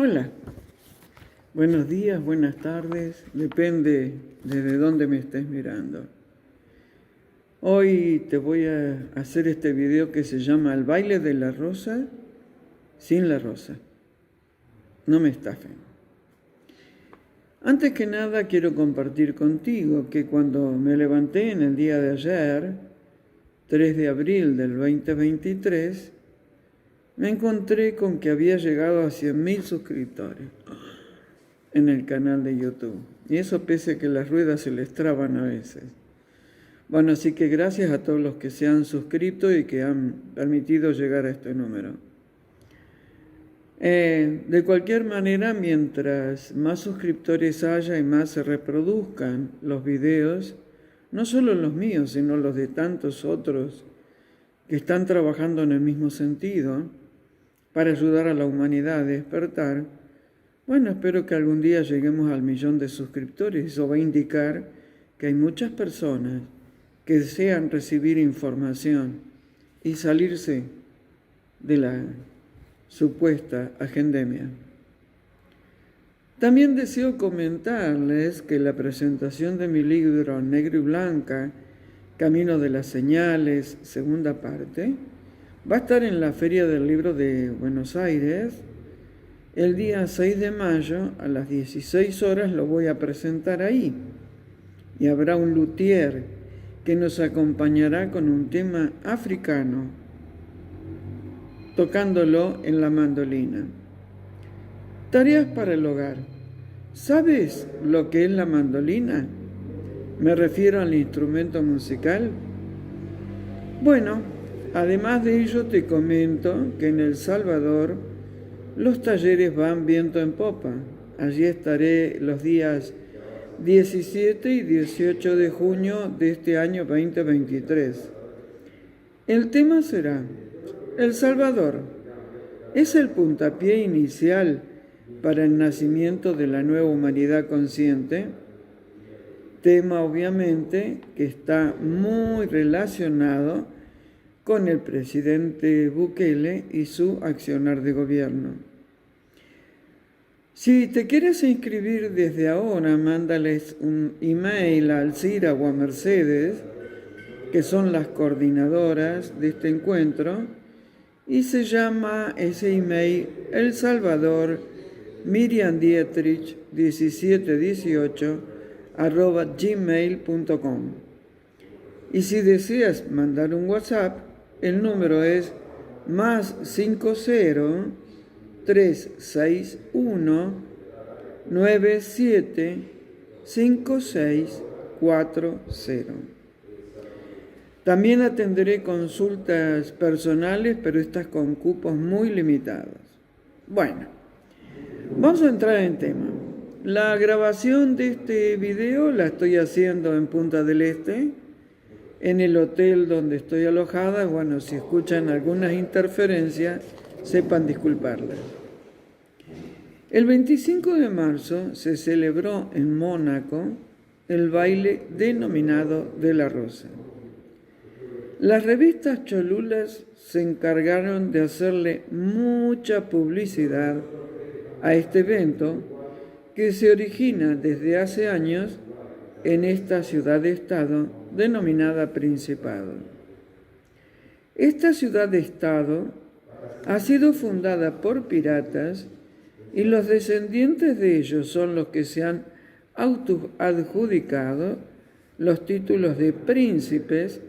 Hola, buenos días, buenas tardes, depende desde dónde me estés mirando. Hoy te voy a hacer este video que se llama El baile de la rosa sin la rosa. No me estafen. Antes que nada quiero compartir contigo que cuando me levanté en el día de ayer, 3 de abril del 2023, me encontré con que había llegado a 100.000 suscriptores en el canal de YouTube. Y eso pese a que las ruedas se les traban a veces. Bueno, así que gracias a todos los que se han suscrito y que han permitido llegar a este número. De cualquier manera, mientras más suscriptores haya y más se reproduzcan los videos, no solo los míos, sino los de tantos otros que están trabajando en el mismo sentido para ayudar a la humanidad a despertar, bueno, espero que algún día lleguemos al 1.000.000 de suscriptores. Eso va a indicar que hay muchas personas que desean recibir información y salirse de la supuesta agendemia. También deseo comentarles que la presentación de mi libro Negro y Blanca, Camino de las Señales, segunda parte, va a estar en la Feria del Libro de Buenos Aires. El día 6 de mayo a las 16 horas lo voy a presentar ahí. Y habrá un luthier que nos acompañará con un tema africano, tocándolo en la mandolina. Tareas para el hogar. ¿Sabes lo que es la mandolina? Me refiero al instrumento musical. Bueno, además de ello te comento que en El Salvador los talleres van viento en popa. Allí estaré los días 17 y 18 de junio de este año 2023. El tema será: El Salvador es el puntapié inicial para el nacimiento de la nueva humanidad consciente. Tema obviamente que está muy relacionado con el presidente Bukele y su accionar de gobierno. Si te quieres inscribir desde ahora, mándales un email a Alcira o a Mercedes, que son las coordinadoras de este encuentro, y se llama ese email El Salvador Miriam Dietrich 1718@gmail.com. Y si deseas mandar un WhatsApp, el número es +50 361 97 5640. También atenderé consultas personales, pero estas con cupos muy limitados. Bueno, vamos a entrar en tema. La grabación de este video la estoy haciendo en Punta del Este, en el hotel donde estoy alojada. Bueno, si escuchan algunas interferencias, sepan disculparlas. El 25 de marzo se celebró en Mónaco el baile denominado de la rosa. Las revistas cholulas se encargaron de hacerle mucha publicidad a este evento que se origina desde hace años en esta ciudad-estado denominada Principado. Esta ciudad-estado ha sido fundada por piratas y los descendientes de ellos son los que se han autoadjudicado los títulos de príncipes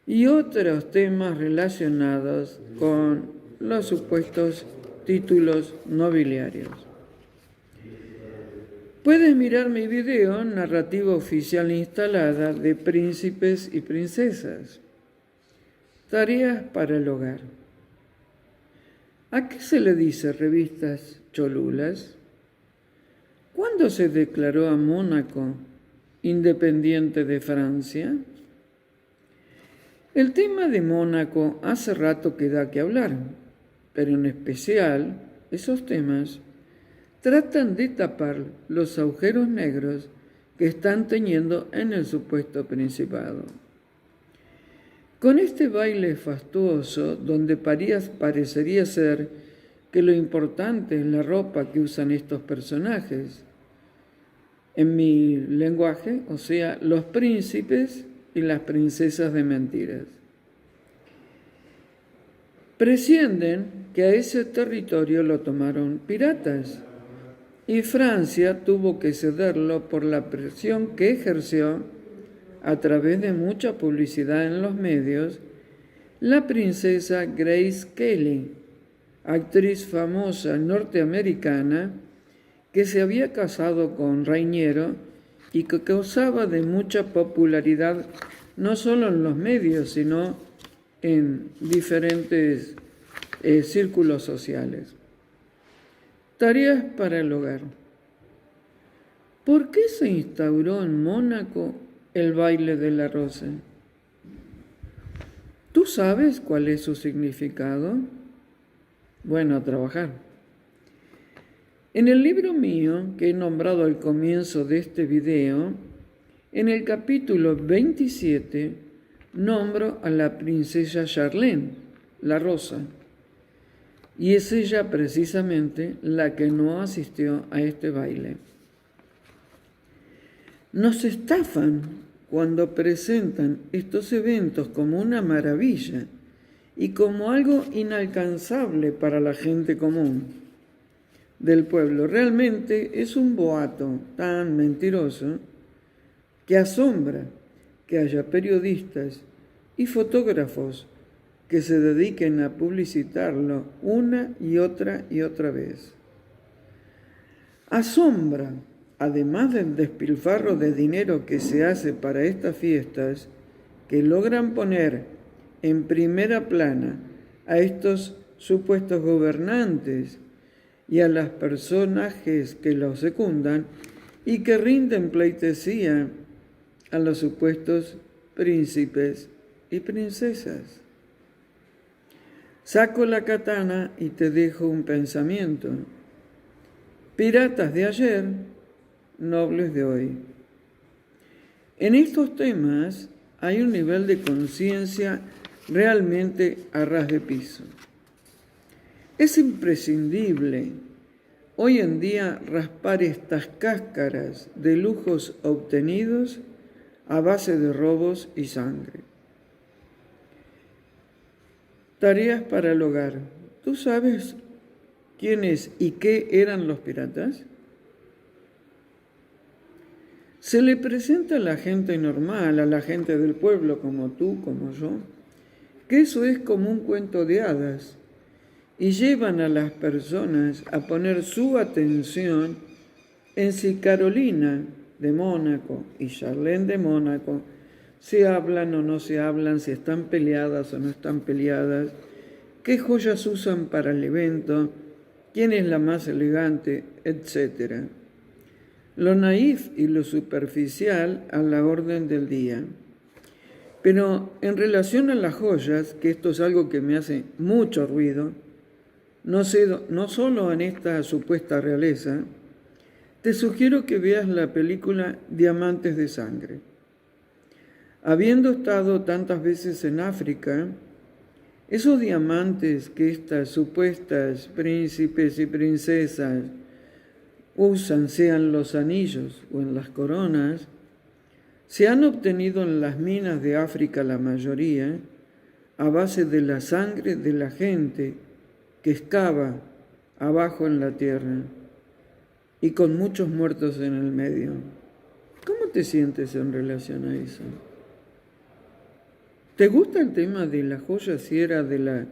y otros temas relacionados con los supuestos títulos nobiliarios. Puedes mirar mi video Narrativa Oficial Instalada de Príncipes y Princesas. Tareas para el hogar. ¿A qué se le dice revistas cholulas? ¿Cuándo se declaró a Mónaco independiente de Francia? El tema de Mónaco hace rato que da que hablar, pero en especial esos temas tratan de tapar los agujeros negros que están teniendo en el supuesto principado. Con este baile fastuoso, donde parecería ser que lo importante es la ropa que usan estos personajes. En mi lenguaje, o sea, los príncipes y las princesas de mentiras. Prescienden que a ese territorio lo tomaron piratas y Francia tuvo que cederlo por la presión que ejerció a través de mucha publicidad en los medios la princesa Grace Kelly, actriz famosa norteamericana que se había casado con Reiniero y que causaba de mucha popularidad no solo en los medios, sino en diferentes círculos sociales. Tareas para el hogar. ¿Por qué se instauró en Mónaco el baile de la rosa? ¿Tú sabes cuál es su significado? Bueno, a trabajar. En el libro mío, que he nombrado al comienzo de este video, en el capítulo 27, nombro a la princesa Charlene, la rosa, y es ella precisamente la que no asistió a este baile. Nos estafan cuando presentan estos eventos como una maravilla y como algo inalcanzable para la gente común del pueblo. Realmente es un boato tan mentiroso que asombra que haya periodistas y fotógrafos que se dediquen a publicitarlo una y otra vez. Asombra, además del despilfarro de dinero que se hace para estas fiestas, que logran poner en primera plana a estos supuestos gobernantes y a los personajes que los secundan y que rinden pleitesía a los supuestos príncipes y princesas. Saco la katana y te dejo un pensamiento. Piratas de ayer, nobles de hoy. En estos temas hay un nivel de conciencia realmente a ras de piso. Es imprescindible hoy en día raspar estas cáscaras de lujos obtenidos a base de robos y sangre. Tareas para el hogar. ¿Tú sabes quiénes y qué eran los piratas? Se le presenta a la gente normal, a la gente del pueblo como tú, como yo, que eso es como un cuento de hadas y llevan a las personas a poner su atención en si Carolina de Mónaco y Charlene de Mónaco se hablan o no se hablan, si están peleadas o no están peleadas, qué joyas usan para el evento, quién es la más elegante, etc. Lo naif y lo superficial a la orden del día. Pero en relación a las joyas, que esto es algo que me hace mucho ruido, no solo en esta supuesta realeza, te sugiero que veas la película Diamantes de Sangre. Habiendo estado tantas veces en África, esos diamantes que estas supuestas príncipes y princesas usan, sean los anillos o en las coronas, se han obtenido en las minas de África la mayoría a base de la sangre de la gente que excava abajo en la tierra y con muchos muertos en el medio. ¿Cómo te sientes en relación a eso? ¿Te gusta el tema de la joya, si era de la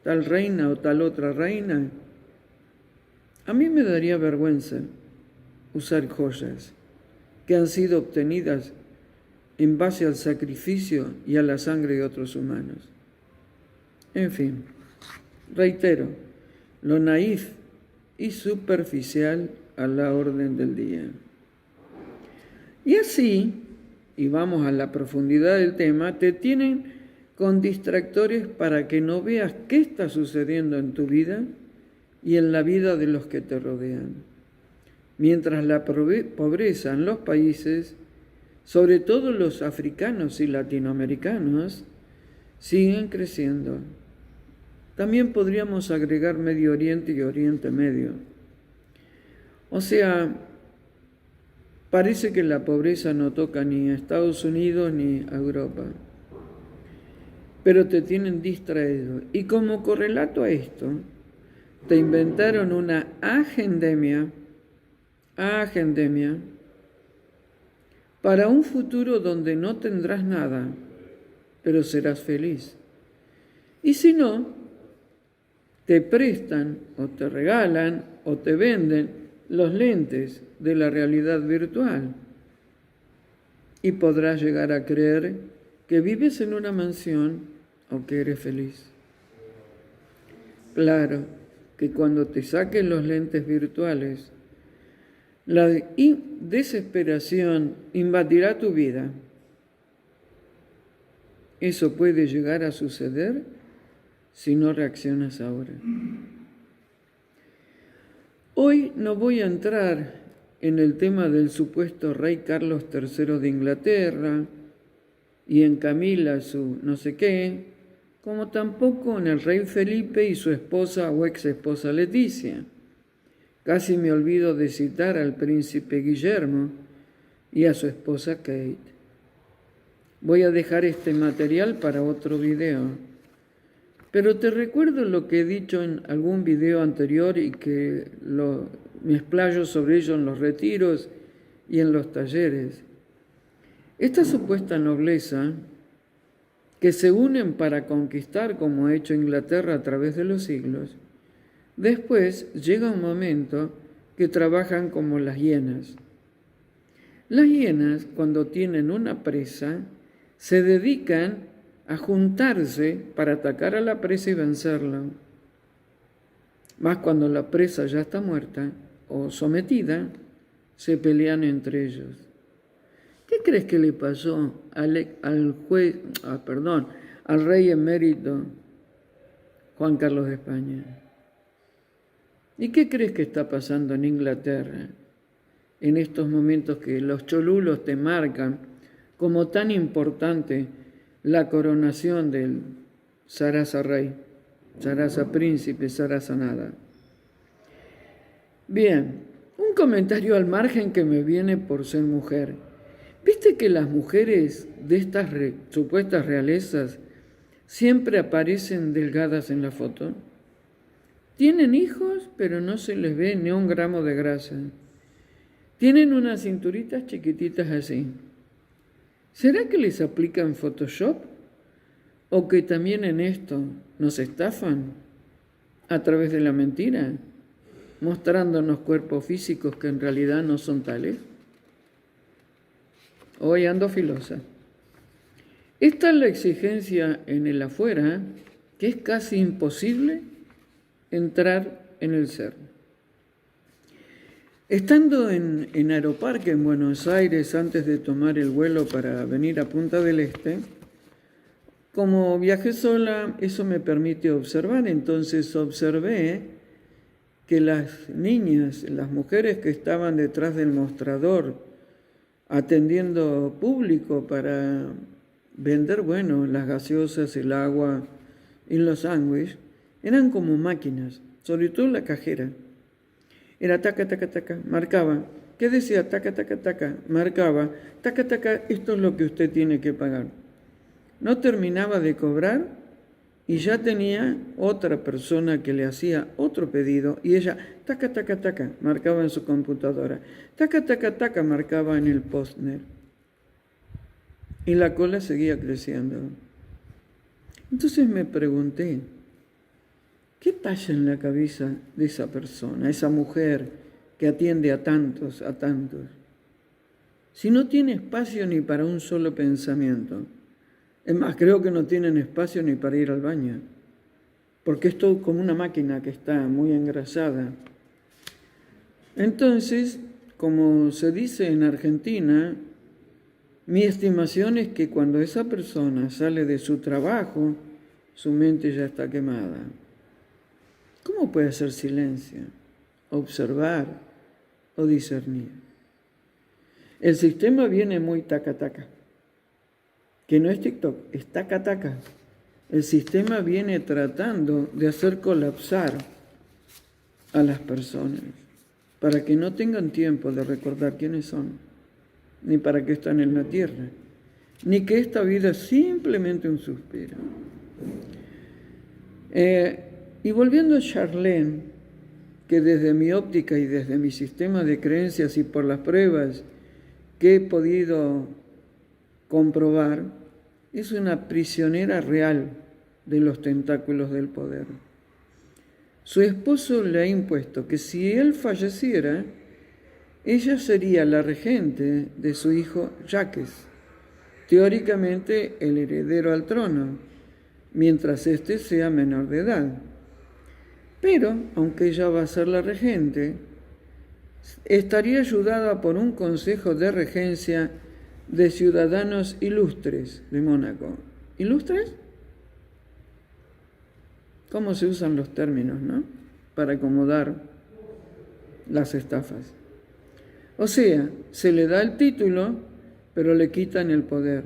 tal reina o tal otra reina? A mí me daría vergüenza usar joyas que han sido obtenidas en base al sacrificio y a la sangre de otros humanos. En fin, reitero, lo naif y superficial a la orden del día. Y así, y vamos a la profundidad del tema, te tienen con distractores para que no veas qué está sucediendo en tu vida y en la vida de los que te rodean. Mientras la pobreza en los países, sobre todo los africanos y latinoamericanos, siguen creciendo. También podríamos agregar Medio Oriente y Oriente Medio. O sea, parece que la pobreza no toca ni a Estados Unidos ni a Europa, pero te tienen distraído. Y como correlato a esto, te inventaron una agendemia, para un futuro donde no tendrás nada, pero serás feliz. Y si no, te prestan o te regalan o te venden los lentes de la realidad virtual y podrás llegar a creer que vives en una mansión o que eres feliz. Claro que cuando te saquen los lentes virtuales, la desesperación invadirá tu vida. Eso puede llegar a suceder si no reaccionas ahora. Hoy no voy a entrar en el tema del supuesto rey Carlos III de Inglaterra y en Camila su no sé qué, como tampoco en el rey Felipe y su esposa o ex esposa Leticia. Casi me olvido de citar al príncipe Guillermo y a su esposa Kate. Voy a dejar este material para otro video. Pero te recuerdo lo que he dicho en algún video anterior y que me explayo sobre ello en los retiros y en los talleres. Esta supuesta nobleza que se unen para conquistar como ha hecho Inglaterra a través de los siglos, después llega un momento que trabajan como las hienas. Las hienas, cuando tienen una presa, se dedican a juntarse para atacar a la presa y vencerla. Más cuando la presa ya está muerta o sometida, se pelean entre ellos. ¿Qué crees que le pasó al rey emérito Juan Carlos de España? ¿Y qué crees que está pasando en Inglaterra en estos momentos que los cholulos te marcan como tan importante la coronación del Sarasa rey, Sarasa príncipe, Sarasa nada? Bien, un comentario al margen que me viene por ser mujer. ¿Viste que las mujeres de estas supuestas realezas siempre aparecen delgadas en la foto? Tienen hijos, pero no se les ve ni un gramo de grasa. Tienen unas cinturitas chiquititas así. ¿Será que les aplican Photoshop? ¿O que también en esto nos estafan a través de la mentira, mostrándonos cuerpos físicos que en realidad no son tales? Hoy ando filosa. Esta es la exigencia en el afuera, que es casi imposible entrar en el ser. Estando en Aeroparque, en Buenos Aires, antes de tomar el vuelo para venir a Punta del Este, como viajé sola, eso me permite observar. Entonces observé que las niñas, las mujeres que estaban detrás del mostrador, atendiendo público para vender, las gaseosas, el agua y los sándwiches, eran como máquinas, sobre todo la cajera. Era taca, taca, taca, marcaba. ¿Qué decía? Taca, taca, taca, marcaba. Taca, taca, esto es lo que usted tiene que pagar. No terminaba de cobrar y ya tenía otra persona que le hacía otro pedido y ella, taca, taca, taca, marcaba en su computadora. Taca, taca, taca, marcaba en el postner. Y la cola seguía creciendo. Entonces me pregunté, ¿qué pasa en la cabeza de esa persona, esa mujer que atiende a tantos, si no tiene espacio ni para un solo pensamiento? Es más, creo que no tienen espacio ni para ir al baño, porque es todo como una máquina que está muy engrasada. Entonces, como se dice en Argentina, mi estimación es que cuando esa persona sale de su trabajo, su mente ya está quemada. ¿Cómo puede hacer silencio, observar o discernir? El sistema viene muy taca-taca, que no es TikTok, es taca-taca. el sistema viene tratando de hacer colapsar a las personas para que no tengan tiempo de recordar quiénes son, ni para qué están en la tierra, ni que esta vida es simplemente un suspiro. Y volviendo a Charlene, que desde mi óptica y desde mi sistema de creencias y por las pruebas que he podido comprobar, es una prisionera real de los tentáculos del poder. Su esposo le ha impuesto que si él falleciera, ella sería la regente de su hijo Jacques, teóricamente el heredero al trono, mientras éste sea menor de edad. Pero, aunque ella va a ser la regente, estaría ayudada por un consejo de regencia de ciudadanos ilustres de Mónaco. ¿Ilustres? ¿Cómo se usan los términos, no? Para acomodar las estafas. O sea, se le da el título, pero le quitan el poder.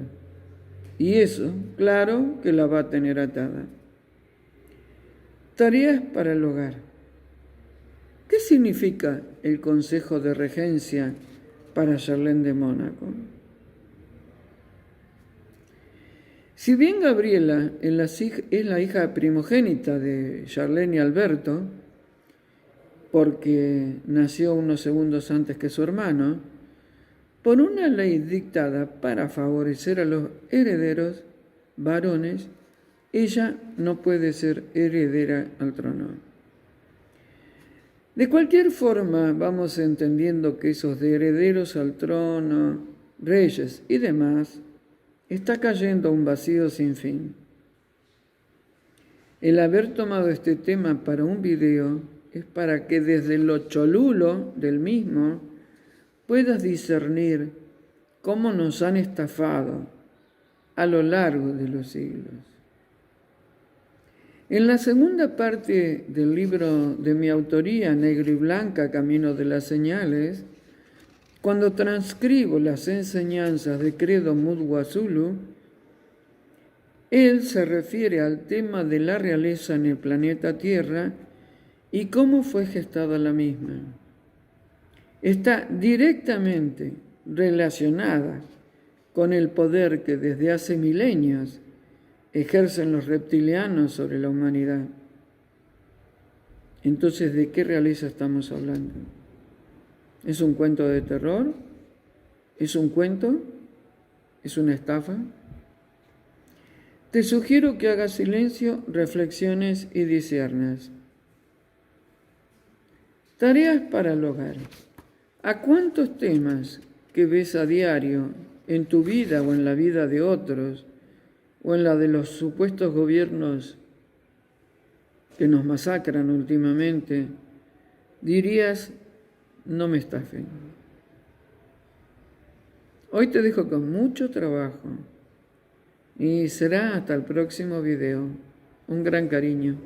Y eso, claro, que la va a tener atada. Tareas para el hogar. ¿Qué significa el Consejo de Regencia para Charlene de Mónaco? Si bien Gabriela es la hija primogénita de Charlene y Alberto, porque nació unos segundos antes que su hermano, por una ley dictada para favorecer a los herederos varones, ella no puede ser heredera al trono. De cualquier forma, vamos entendiendo que esos de herederos al trono, reyes y demás, está cayendo a un vacío sin fin. El haber tomado este tema para un video es para que desde lo cholulo del mismo puedas discernir cómo nos han estafado a lo largo de los siglos. En la segunda parte del libro de mi autoría, Negro y Blanca, Camino de las Señales, cuando transcribo las enseñanzas de Credo Mudwazulu, él se refiere al tema de la realeza en el planeta Tierra y cómo fue gestada la misma. Está directamente relacionada con el poder que desde hace milenios ejercen los reptilianos sobre la humanidad. Entonces, ¿de qué realeza estamos hablando? ¿Es un cuento de terror? ¿Es un cuento? ¿Es una estafa? Te sugiero que hagas silencio, reflexiones y disciernas. Tareas para el hogar. ¿A cuántos temas que ves a diario en tu vida o en la vida de otros, o en la de los supuestos gobiernos que nos masacran últimamente, dirías, no me estafen? Hoy te dejo con mucho trabajo y será hasta el próximo video. Un gran cariño.